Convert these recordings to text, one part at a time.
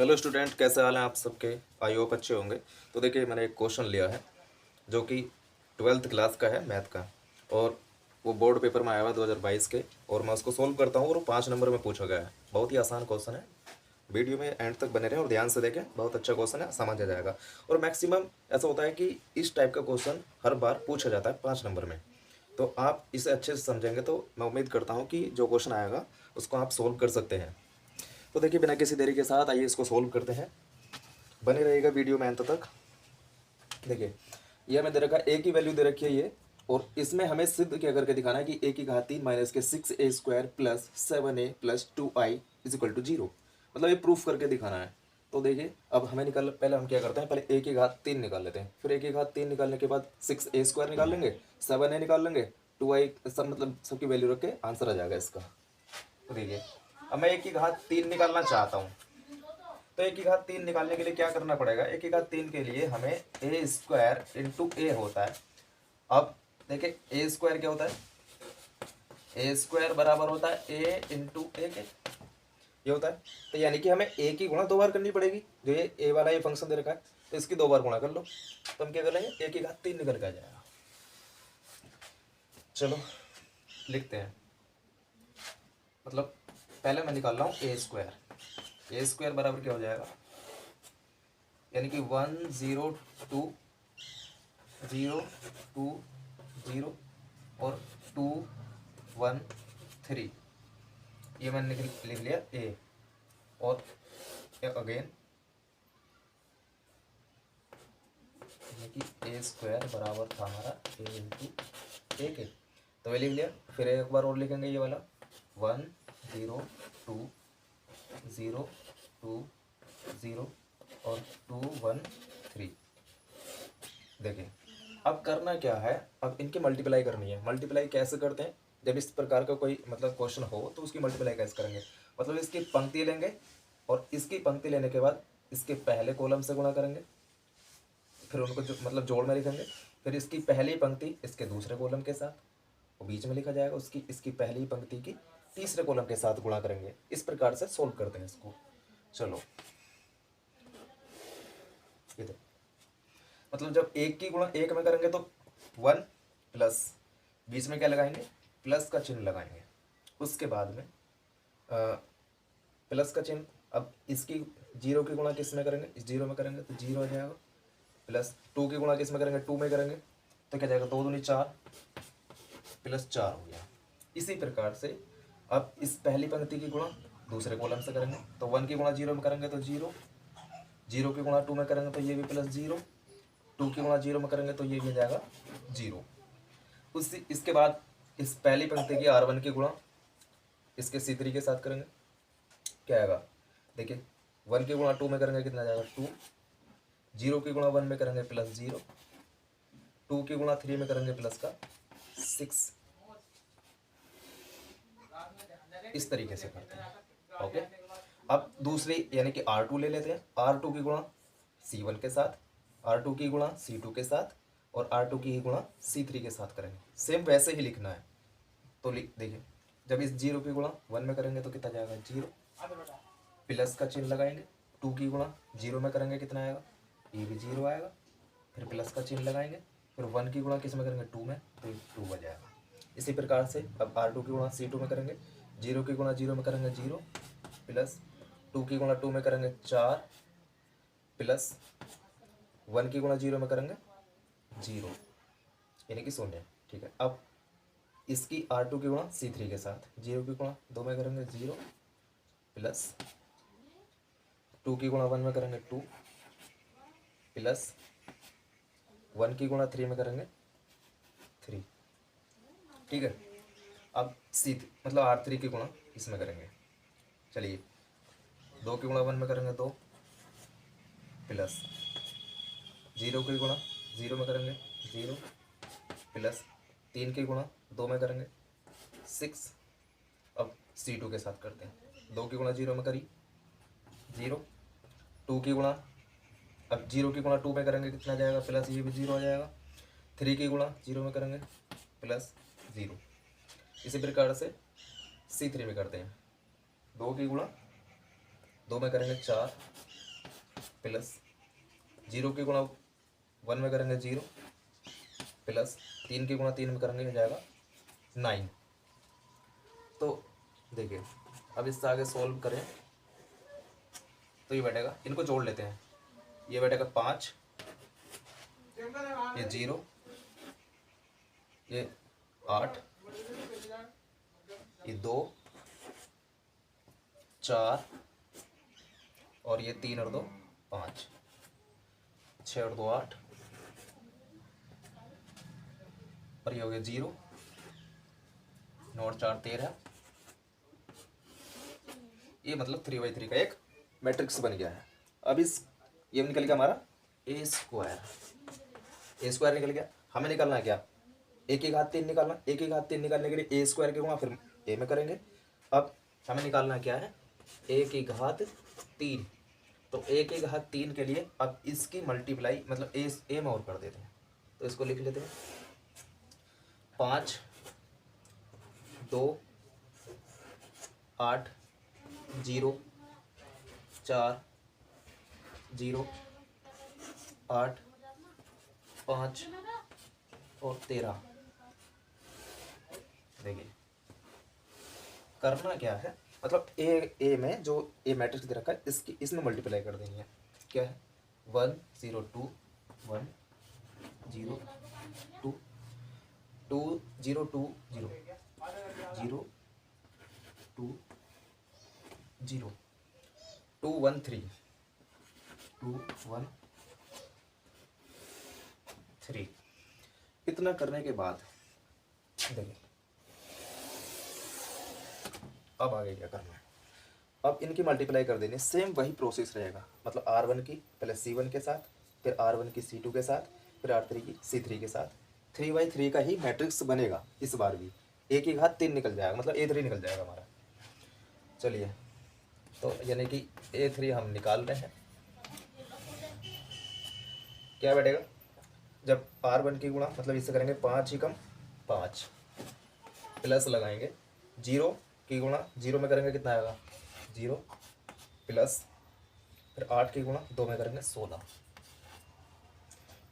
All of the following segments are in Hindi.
हेलो स्टूडेंट, कैसे हाल हैं आप सबके। आई होप अच्छे होंगे। तो देखिए, मैंने एक क्वेश्चन लिया है जो कि 12th क्लास का है, मैथ का। और वो बोर्ड पेपर में आया हुआ है 2022 के। और मैं उसको सोल्व करता हूँ और वो 5 नंबर में पूछा गया है। बहुत ही आसान क्वेश्चन है। वीडियो में एंड तक बने रहें और ध्यान से देखें। बहुत अच्छा क्वेश्चन है, समझ आ जाएगा। और मैक्सिमम ऐसा होता है कि इस टाइप का क्वेश्चन हर बार पूछा जाता है 5 नंबर में। तो आप इसे अच्छे से समझेंगे तो मैं उम्मीद करता हूँ कि जो क्वेश्चन आएगा उसको आप सोल्व कर सकते हैं। तो देखिए, बिना किसी देरी के साथ आइए इसको सोल्व करते हैं। बने रहेगा वीडियो में अंत तक। देखिए, ये हमें दे रखा है, ए की वैल्यू दे रखी है ये। और इसमें हमें सिद्ध क्या करके दिखाना है कि ए की घात 3 माइनस के 6a² plus 7a plus 2i is equal to 0। मतलब ये प्रूफ करके दिखाना है। तो देखिए, अब हमें पहले हम क्या करते हैं, पहले ए की घात 3 निकाल लेते हैं। फिर ए की घात 3 निकालने के बाद 6a² निकाल लेंगे, 7a निकाल लेंगे, 2i, सब मतलब सबकी वैल्यू रख के आंसर आ जाएगा इसका। तो देखिए, अब मैं ए की घात 3 निकालना चाहता हूँ। तो एक की घात 3 निकालने के लिए क्या करना पड़ेगा। एक की घात 3 के लिए हमें a² इंटू ए होता है। अब देखिए, a² क्या होता है, a² बराबर होता है a इंटू ए के, ये होता है। तो यानी कि हमें a की गुणा 2 बार करनी पड़ेगी। जो ये a वाला ये फंक्शन दे रखा है, तो इसकी 2 बार गुणा कर लो। तो हम क्या कर लेंगे, a की घात 3 निकल के आ जाएगा। चलो लिखते हैं। मतलब पहले मैं निकाल रहा हूँ a² बराबर क्या हो जाएगा, यानी कि 1 0 2 0 2 0 और 2 1 3। ये मैंने लिख लिया ए। और अगेन कि a² बराबर था हमारा a इंटू ए के। तो ये लिख लिया। फिर एक बार और लिखेंगे ये वाला 1 0 2 0 2 0 और 2 1 3। देखिए, अब करना क्या है, अब इनकी मल्टीप्लाई करनी है। मल्टीप्लाई कैसे करते हैं, जब इस प्रकार का कोई मतलब क्वेश्चन हो तो उसकी मल्टीप्लाई कैसे करेंगे। मतलब इसकी पंक्ति लेंगे और इसकी पंक्ति लेने के बाद इसके पहले कॉलम से गुणा करेंगे, फिर उनको मतलब जोड़ में लिखेंगे। फिर इसकी पहली पंक्ति इसके दूसरे कॉलम के साथ, वो बीच में लिखा जाएगा, उसकी इसकी पहली पंक्ति की तीसरे कॉलम के साथ गुणा करेंगे। इस प्रकार से सोल्व करते हैं इसको। चलो, ये देखो, मतलब जब एक की गुणा एक में करेंगे तो 1 प्लस, बीच में क्या लगाएंगे, प्लस का चिन्ह लगाएंगे। उसके बाद में प्लस का चिन्ह, अब इसकी 0 की गुणा किस में करेंगे, इस 0 में करेंगे तो 0 हो जाएगा। प्लस 2 की गुणा किस में करेंगे, 2 में करेंगे तो क्या जाएगा, 2 दूनी 4 प्लस 4 हो गया। इसी प्रकार से अब इस पहली पंक्ति की गुणा दूसरे कॉलम से करेंगे। तो 1 की गुणा 0 में करेंगे तो 0, 0 की गुणा 2 में करेंगे तो ये भी प्लस 0, 2 की गुणा 0 में करेंगे तो ये भी जाएगा 0। उसी इसके बाद इस पहली पंक्ति की R1 की गुणा इसके C3 के साथ करेंगे, क्या आएगा, देखिए 1 की गुणा 2 में करेंगे कितना जाएगा 2, 0 की गुणा 1 में करेंगे प्लस 0, 2 की गुणा 3 में करेंगे प्लस का 6। इस तरीके से करते हैं। ओके, अब दूसरी यानी कि R2 ले लेते हैं। R2 की गुणा C1 के साथ, R2 की गुणा C2 के साथ और R2 की ही गुणा C3 के साथ करेंगे। सेम वैसे ही लिखना है। तो देखिए, जब इस 0 की गुणा 1 में करेंगे तो कितना जाएगा 0, प्लस का चिन्ह लगाएंगे। 2 की गुणा 0 में करेंगे कितना आएगा, ये भी 0 आएगा। फिर प्लस का चिन्ह लगाएंगे। फिर 1 की गुणा किस में करेंगे, 2 में, तो ये 2 हो जाएगा। इसी प्रकार से अब R2 की गुणा C2 में करेंगे, 0 की गुणा 0 में करेंगे 0, प्लस 2 की गुणा 2 में करेंगे 4, प्लस 1 की गुणा 0 में करेंगे 0, यानी कि 0। ठीक है, अब इसकी R2 की गुणा C3 के साथ, 0 की गुणा 2 में करेंगे 0, प्लस 2 की गुणा 1 में करेंगे 2, प्लस 1 की गुणा 3 में करेंगे 3। ठीक है, अब मतलब R3 की गुणा इसमें करेंगे। चलिए, 2 की गुणा 1 में करेंगे 2, प्लस 0 की गुणा 0 में करेंगे 0, प्लस 3 की गुणा 2 में करेंगे 6। अब C2 के साथ करते हैं। 2 की गुणा 0 में करी 0, 2 की गुणा, अब 0 की गुणा 2 में करेंगे कितना जाएगा, प्लस ये भी 0 हो जाएगा। 3 की गुणा 0 में करेंगे प्लस 0। इसी प्रकार से C3 में करते हैं। 2 की गुणा 2 में करेंगे 4, प्लस 0 की गुणा 1 में करेंगे 0 प्लस 3 की गुणा 3 में करेंगे हो जाएगा 9। तो देखिए अब इससे आगे सॉल्व करें तो ये बैठेगा, इनको जोड़ लेते हैं, ये बैठेगा 5, ये 0, ये 8, ये 2, 4 और ये 3 और 2 5, 6 और 2 8 और ये हो गया 0, 9 और 4 13। ये मतलब 3/3 का एक मैट्रिक्स बन गया है। अब इस ये निकल गया हमारा ए स्क्वायर निकल गया। हमें निकालना है क्या, एक की घात 3 निकालना। एक की घात 3 निकालने के लिए ए स्क्वायर के गुणा फिर ए में करेंगे। अब हमें निकालना क्या है, ए की घात 3। तो ए की घात 3 के लिए अब इसकी मल्टीप्लाई मतलब ए में और कर देते हैं। तो इसको लिख लेते हैं 5 2 8 0 4 0 8 5 और 13। देखिए करना क्या है, मतलब ए में जो ए मैट्रिक्स दे रखा है इसकी इसमें मल्टीप्लाई कर देनी है। क्या है 1 0 2 1 0 2 2 0 2 0 0 2 0 2 1 3 2 1 3। इतना करने के बाद देखिए अब आगे क्या करना है, अब इनकी मल्टीप्लाई कर देनी, सेम वही प्रोसेस रहेगा। मतलब R1 की पहले C1 के साथ, फिर R1 की C2 के साथ, फिर R3 की C3 के साथ 3/3 का ही मैट्रिक्स बनेगा। इस बार भी ए की घात 3 निकल जाएगा, मतलब A3 निकल जाएगा हमारा। चलिए तो यानी कि A3 हम निकाल रहे हैं। क्या बैठेगा, जब R1 की गुणा मतलब इससे करेंगे 5 ही कम 5 प्लस लगाएंगे 0 की गुणा 0 में करेंगे कितना आएगा 0 प्लस फिर 8 की गुणा 2 में करेंगे 16।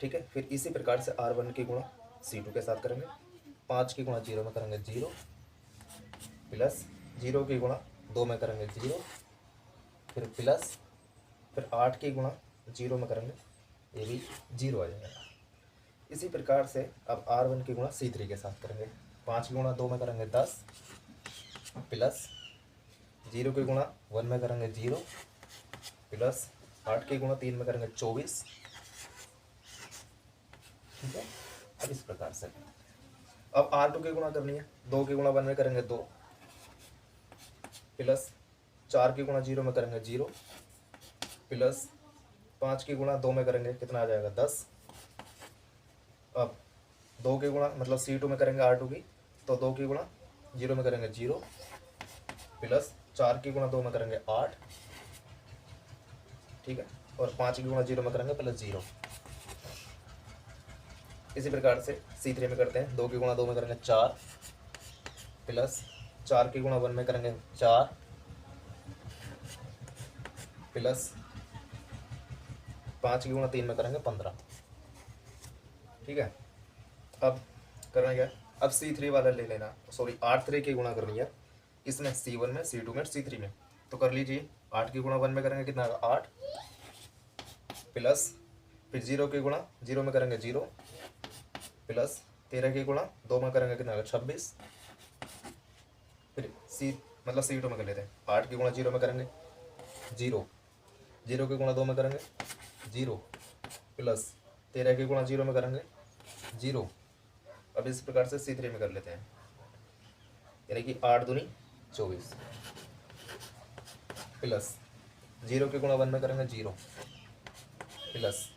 ठीक है, फिर इसी प्रकार से R1 की गुणा C2 के साथ करेंगे 5 की गुणा 0 में करेंगे 0 प्लस 0 की गुणा 2 में करेंगे 0 फिर प्लस फिर 8 की गुणा 0 में करेंगे, ये भी 0 आ जाएगा। इसी प्रकार से अब R1 की गुणा C3 के साथ करेंगे 5 की गुणा 2 में करेंगे 10 प्लस 0 की गुणा 1 में करेंगे 0 प्लस 8 की गुणा 3 में करेंगे 24। ठीक है, अब इस प्रकार से अब R2 की गुणा करनी है, 2 की गुणा 1 में करेंगे 2 प्लस 4 की गुणा 0 में करेंगे 0 प्लस 5 की गुणा 2 में करेंगे कितना आ जाएगा 10। अब 2 की गुणा मतलब C2 में करेंगे R2 की, तो 2 की गुणा 0 में करेंगे 0 प्लस 4 की गुणा 2 में करेंगे 8। ठीक है, और 5 की गुणा 0 में करेंगे प्लस 0। इसी प्रकार से C3 में करते हैं, 2 की गुणा 2 में करेंगे 4 प्लस 4 की गुणा 1 में करेंगे 4 प्लस 5 की गुणा 3 में करेंगे 15। ठीक है, अब करना क्या है, अब C3 वाला ले लेना, सॉरी R3 की गुणा करनी है इसमें C1 में C2 में C3 में। तो कर लीजिए 8 की गुणा 1 में करेंगे कितना आएगा 8 प्लस फिर 0 की गुणा 0 में करेंगे 0 प्लस 13 की गुणा 2 में करेंगे कितना आएगा 26। फिर मतलब C2 में कर लेते हैं, 8 की गुणा 0 में करेंगे 0 0 की गुणा 2 में करेंगे 0 प्लस 13 की गुणा 0 में करेंगे 0। अब इस प्रकार से C3 में कर लेते हैं, यानी कि 8 दूनी 24 प्लस 0 की गुणा 1 में करेंगे 0 प्लस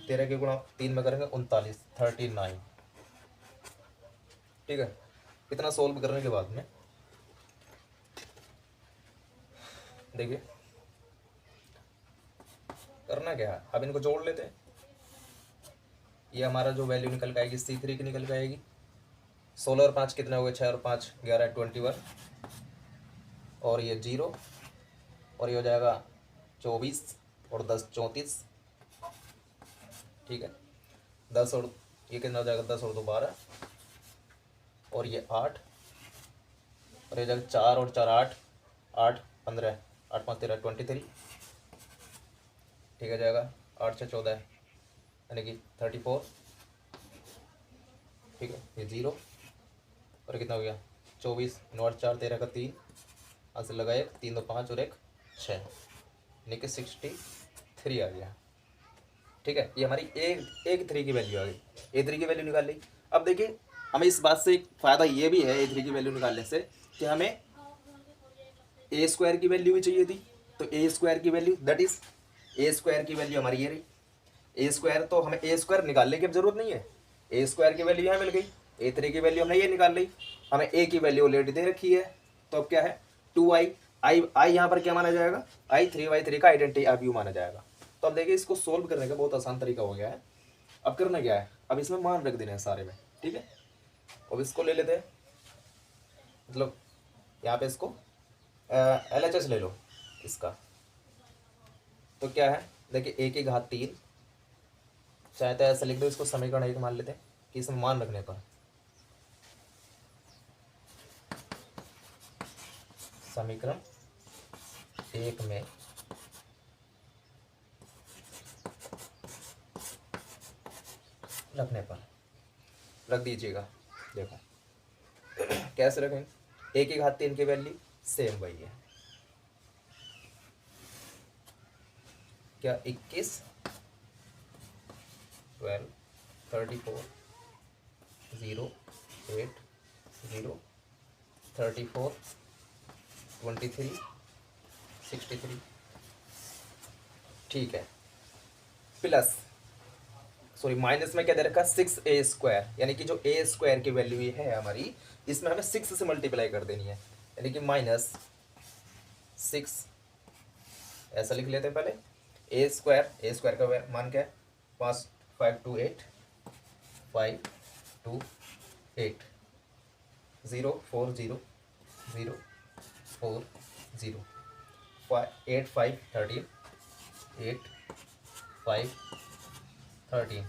13 की गुणा 3 में करेंगे 39 39। ठीक है, इतना सोल्व करने के बाद में देखिए करना क्या है, अब इनको जोड़ लेते हैं। ये हमारा जो वैल्यू निकल के आएगी C3 की निकल के आएगी, 16 और 5 कितने हो गए 6 और 5 11 21 और ये 0 और ये हो जाएगा 24 और 10 34, ठीक है। 10 और ये कितना हो जाएगा, 10 और 2 12, और ये 8, और ये जाएगा 4 और 4 8, 8 15, 8 5 13 23, ठीक है जाएगा। 8 6 14 यानी कि 34, ठीक है। ये 0 और कितना हो गया 24, 9 8 4 13 का 3, हाथ से लगा 1 3 2 5 और 1 6, यानी कि 63 आ गया, ठीक है। ये हमारी एक थ्री की वैल्यू आ गई, A3 की वैल्यू निकाल ली। अब देखिए हमें इस बात से एक फ़ायदा ये भी है A3 की वैल्यू निकालने से कि हमें ए स्क्वायर की वैल्यू भी चाहिए थी, तो ए स्क्वायर की value that is a square की वैल्यू हमारी ये रही। ए स्क्वायर तो हमें ए स्क्वायर निकालने की अब जरूरत नहीं है, ए स्क्वायर की वैल्यू यहाँ मिल गई। A3 की वैल्यू हमने ये निकाल ली, हमें ए की वैल्यू ऑलरेडी दे रखी है, तो अब क्या है 2i, आई यहाँ पर क्या माना जाएगा, आई 3y3 का आइडेंटिटी आर्ग्यू माना जाएगा। तो अब देखिए इसको सोल्व करने का बहुत आसान तरीका हो गया है। अब करना क्या है, अब इसमें मान रख देने हैं सारे में, ठीक है। अब इसको ले लेते हैं, मतलब यहाँ पे इसको LHS ले लो इसका, तो क्या है देखिए ए की घात 3, चाहे तो ऐसा लिख दो इसको, समीकरण 1 मान लेते हैं कि इसमें मान रखने पर समीकरण 1 में रखने पर रख दीजिएगा। देखो कैसे रखेंगे, ए की घात 3 की वैल्यू सेम वही है, क्या 21 12 34 0 8 0 34 23 63, ठीक है। प्लस सॉरी माइनस में क्या दे रखा 6a स्क्वायर, यानी कि जो a स्क्वायर की वैल्यू ये है हमारी, इसमें हमें 6 से मल्टीप्लाई कर देनी है, यानी कि -6, ऐसा लिख लेते हैं पहले। a स्क्वायर का मान क्या है 5 5 2 8 5 2 8 0 4 0 0 4 0 8 5 13 8 5 13।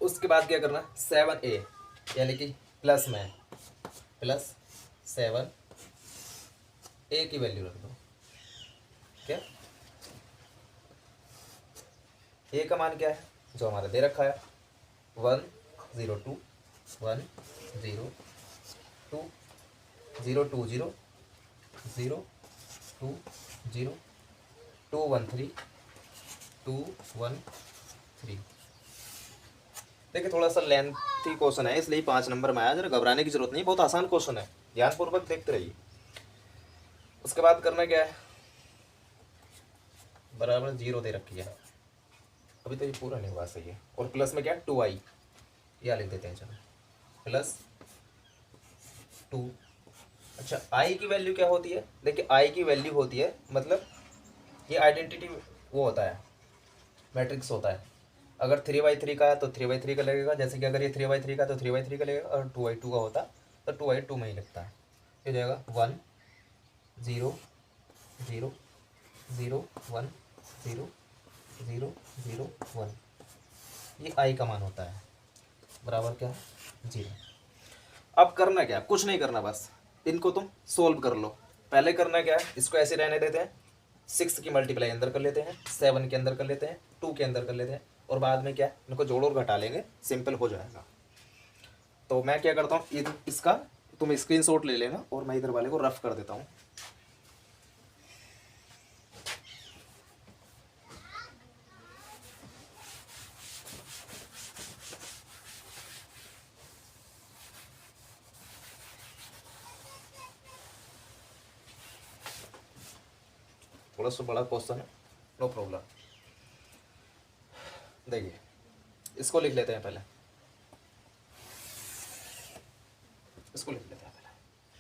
उसके बाद क्या करना 7a, यानी कि प्लस में +7 a की वैल्यू रख दो, क्या a का मान क्या है जो हमारा दे रखा है 1 0 2 1 0 2 0 2 0 0 2 0 2 1 3 2 1 3। देखिए थोड़ा सा लेंथी क्वेश्चन है इसलिए 5 नंबर में आया, जरा घबराने की जरूरत नहीं, बहुत आसान क्वेश्चन है, ध्यानपूर्वक देखते रहिए। उसके बाद करना क्या है, बराबर 0 दे रखी है, अभी तो ये पूरा नहीं हुआ सही है, और प्लस में क्या 2i, यह लिख देते हैं चलो +2। अच्छा i की वैल्यू क्या होती है, देखिए i की वैल्यू होती है, मतलब ये आइडेंटिटी वो होता है, मैट्रिक्स होता है। अगर 3/3 का है तो 3/3 का लगेगा, जैसे कि अगर ये 3/3 का तो 3/3 का लगेगा, और 2/2 का होता तो 2/2 में ही लगता है। ये हो जाएगा 1 0 0 0 1 0 0 0 1, ये आई का मान होता है, बराबर क्या है 0। अब करना क्या, कुछ नहीं करना, बस इनको तुम सोल्व कर लो। पहले करना क्या है, इसको ऐसे रहने देते हैं, 6 की मल्टीप्लाई अंदर कर लेते हैं, 7 के अंदर कर लेते हैं, 2 के अंदर कर लेते हैं, और बाद में क्या इनको जोड़ और घटा लेंगे, सिंपल हो जाएगा। तो मैं क्या करता हूँ, इसका तुम स्क्रीनशॉट ले लेना और मैं इधर वाले को रफ कर देता हूँ। थोड़ा सा बड़ा क्वेश्चन है, नो प्रॉब्लम। देखिए इसको लिख लेते हैं पहले, इसको लिख लेते हैं पहले,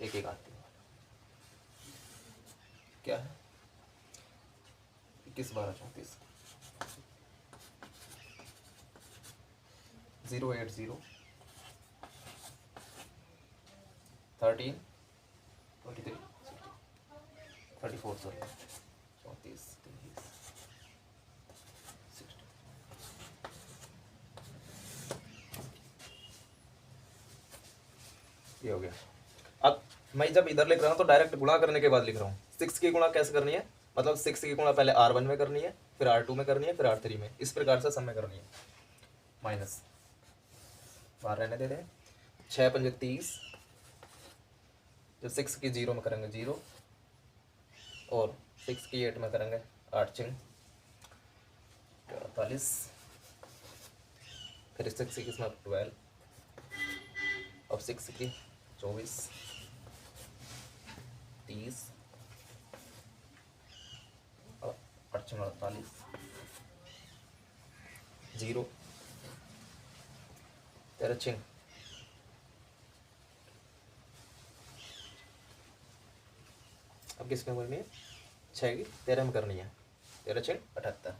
एक एक आती है क्या है 21 12 34 0 8 0 13 23 34 34 34 ये हो गया। अब मैं जब इधर लिख रहा हूँ तो डायरेक्ट गुणा करने के बाद लिख रहा हूँ। 6 की गुणा कैसे करनी है, मतलब 6 की गुणा पहले R1 में करनी है, फिर R2 में करनी है, फिर R3 में, इस प्रकार से सब में करनी है। माइनस बाहर रहने देते हैं। 6 पंजे 30, जो 6 की 0 में करेंगे 0, और 6 की 8 में करेंगे 8 चिंग 48, फिर 6 की किस्मत 12, अब 6 की 24, 30, और 8 चिंग 48, 0, 13 चिंग, अब किस में करनी है, 6 की 13 में करनी है, 13 चिंग 78।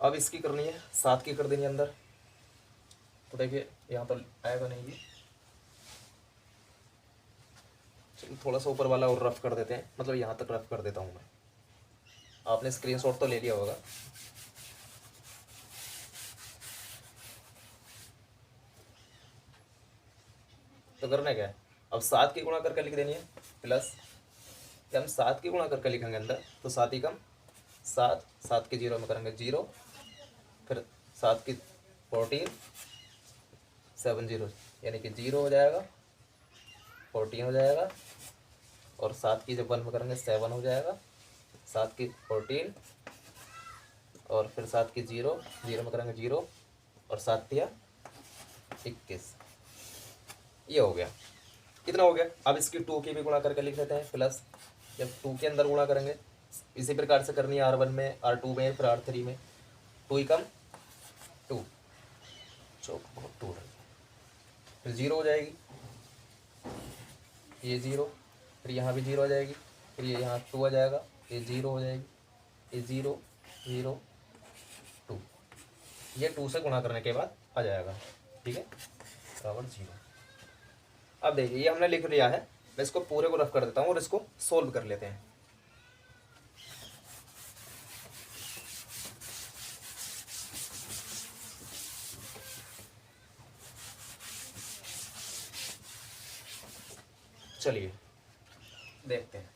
अब इसकी करनी है 7 की कर देनी है अंदर, तो देखिए यहाँ तो आएगा नहीं ये, चलिए थोड़ा सा ऊपर वाला और रफ कर देते हैं, मतलब यहाँ तक रफ कर देता हूँ मैं। आपने स्क्रीनशॉट तो ले लिया होगा। तो करना क्या है, अब 7 की गुणा करके लिख देनी है, प्लस जब हम 7 की गुणा करके लिखेंगे अंदर तो 7 ही कम 7, 7 की 0 में करेंगे 0, फिर 7 की 14, 7 0 यानी कि 0 हो जाएगा, 14 हो जाएगा, और 7 की जब 1 में करेंगे 7 हो जाएगा, 7 की 14, और फिर 7 की 0, 0 में करेंगे 0, और 7 दिया 21। ये हो गया, कितना हो गया। अब इसकी 2 की भी गुणा करके लिख लेते हैं, प्लस जब 2 के अंदर गुणा करेंगे इसी प्रकार से करनी है, R1 में, R2 में, फिर R3 में, 2 ही कम 2, चौक बहुत 2 फिर 0 हो जाएगी, ये 0, फिर यहाँ भी 0 हो जाएगी, फिर ये यहाँ 2 आ जाएगा, ये 0 हो जाएगी, ये 0 0 2, ये 2 से गुणा करने के बाद आ जाएगा, ठीक है, बराबर 0। अब देखिए ये हमने लिख लिया है, मैं इसको पूरे को रफ कर देता हूँ और इसको सोल्व कर लेते हैं। चलिए देखते हैं।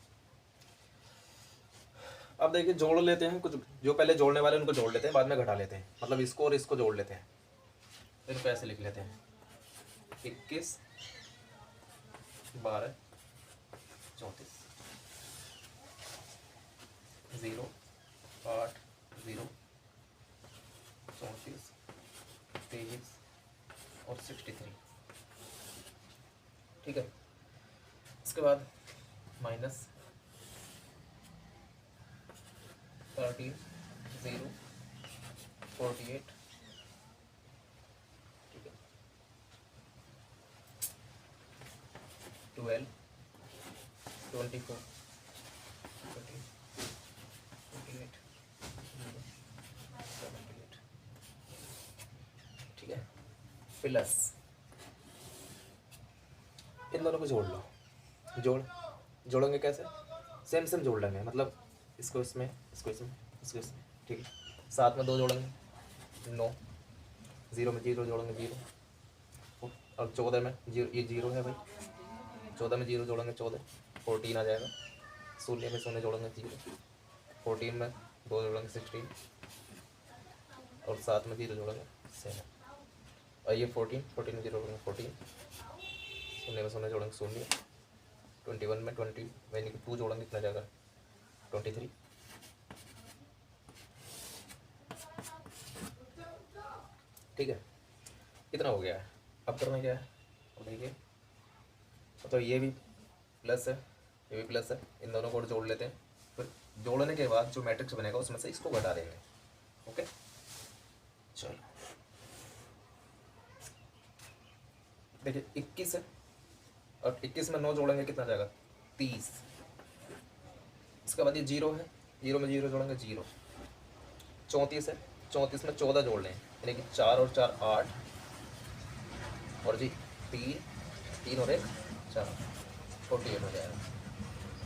अब देखिए जोड़ लेते हैं, कुछ जो पहले जोड़ने वाले उनको जोड़ लेते हैं, बाद में घटा लेते हैं, मतलब इसको और इसको जोड़ लेते हैं, फिर कैसे लिख लेते हैं, 21 12 34 0 8 0 34 23 और 63, ठीक है। इसके बाद माइनस 13 0 48, ठीक है, 12 24 28 78, ठीक है, प्लस इन दोनों को जोड़ लो, जोड़ेंगे कैसे, सेम सेम जोड़ लेंगे, मतलब इसको इसमें, इसको इसमें, इसको इसमें, ठीक है। 7 में 2 जोड़ेंगे 9, 0 में 0 जोड़ेंगे 0, और 14 में 0, ये 0 है भाई, 14 में 0 जोड़ेंगे 14, 14 आ जाएगा, 0 में 0 जोड़ेंगे 0, 14 में 2 जोड़ेंगे 16, और 7 में 0 जोड़ेंगे 7, और ये 14 में 0 जोड़ेंगे 14, 0 में 0 जोड़ेंगे 0, 21 में 20 यानी कि 2 जोड़ेंगे कितना जाएगा 23, ठीक है, कितना हो गया है। अब करना क्या है, अब देखिए तो ये भी प्लस है, ये भी प्लस है, इन दोनों को जोड़ लेते हैं, फिर जोड़ने के बाद जो मैट्रिक्स बनेगा उसमें से इसको घटा देंगे, ओके। चलो देखिए 21 है, और 21 में 9 जोड़ेंगे कितना जाएगा 30, इसके बाद ये 0 है, 0 में 0 जोड़ेंगे 0, 34 है, 34 में 14 जोड़ लें, यानी कि 4 और 4 8, और जी 3 और 1 4, 48 हो जाएगा।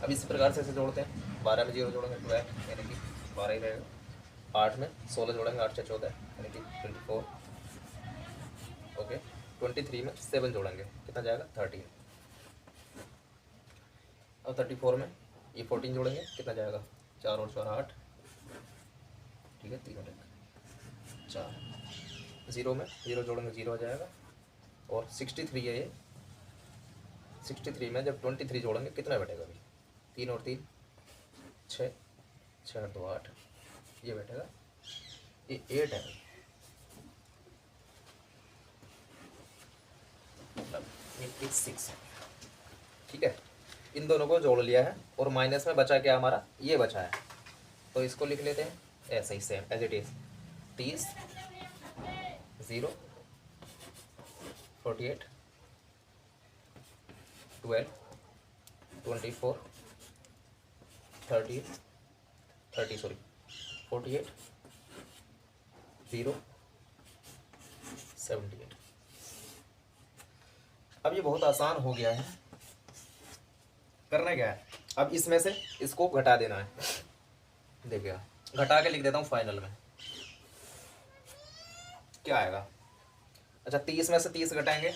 अब इसी प्रकार से ऐसे जोड़ते हैं, 12 में 0 जोड़ेंगे 12 यानी कि 12 ही रहेगा, 8 में 16 जोड़ेंगे 8 से 14 यानी कि 24, ओके, 23 में 7 जोड़ेंगे, कितना जाएगा 13। और 34 में ये 14 जोड़ेंगे, कितना जाएगा 4 और 4 8, ठीक है, 3 और 1 4। 0 में 0 जोड़ेंगे 0 आ जाएगा। और 63 है ये, 63 में जब 23 जोड़ेंगे कितना बैठेगा अभी, 3 और 3 6, 6 और 2 8, ये बैठेगा, ये 8 है, मतलब ये 6 है, ठीक है। इन दोनों को जोड़ लिया है और माइनस में बचा क्या हमारा, ये बचा है, तो इसको लिख लेते हैं ऐसे ही same as it is, 30 0 48 12 24 30 30 sorry 48 0 78। अब ये बहुत आसान हो गया है, करना क्या है, अब इसमें से इसको घटा देना है। देखिए घटा के लिख देता हूँ फाइनल में क्या आएगा। अच्छा 30 में से 30 घटाएंगे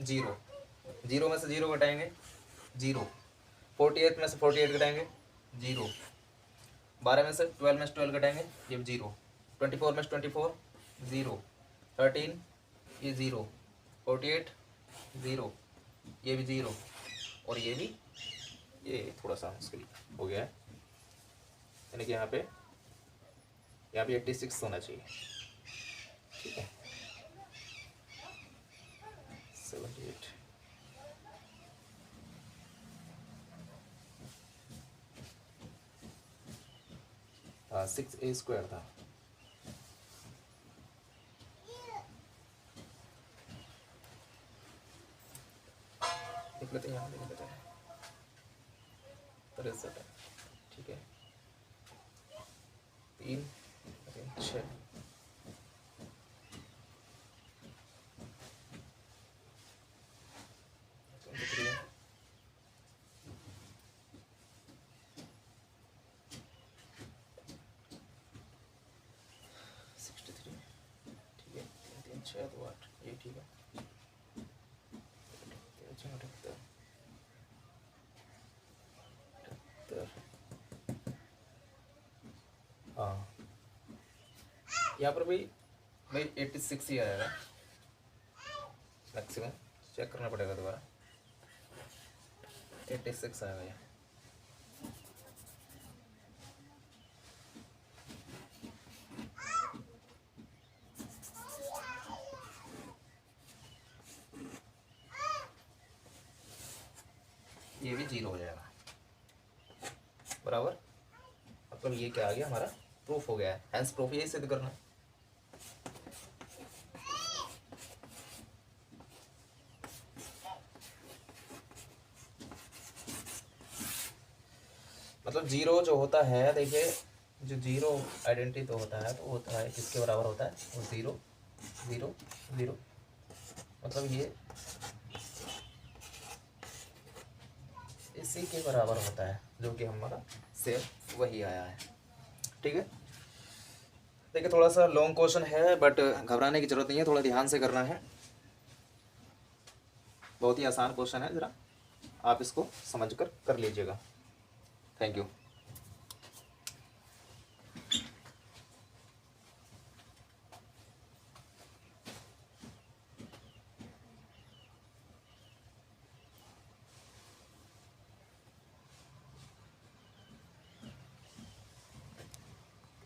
0, 0 में से 0 घटाएंगे 0, 48 में से 48 घटाएंगे 0, 12 में से 12 में से 12 घटाएंगे ये 0, 24 में से 24 0, 13 ये 0, 48 0, ये भी 0 और ये भी, ये थोड़ा सा मुश्किल हो गया है, यानी कि यहाँ पे 86 होना चाहिए, ठीक है 78। हाँ 6a² था, लिख लेते हैं यहाँ, लिख लेते हैं 63, ठीक है 3 6 23 63, ठीक है 3 3 6 2 8, ये ठीक है 78 हाँ यहाँ पर भी भाई 86 ही आएगा मैक्सिमम, चेक करना पड़ेगा दोबारा, 86 आएगा ये भी 0 हो जाएगा बराबर। मतलब ये क्या आ गया हमारा, प्रूफ हो गया है, हैंस प्रूफ यही सिद्ध करना है। मतलब 0 जो होता है, देखिए जो 0 आइडेंटिटी तो होता है, तो होता है किसके बराबर होता है, वो 0 0 0, मतलब ये इसी के बराबर होता है, जो कि हमारा सेम वही आया है, ठीक है। देखिए थोड़ा सा लॉन्ग क्वेश्चन है, बट घबराने की जरूरत नहीं है, थोड़ा ध्यान से करना है, बहुत ही आसान क्वेश्चन है, ज़रा आप इसको समझ कर लीजिएगा। Thank you.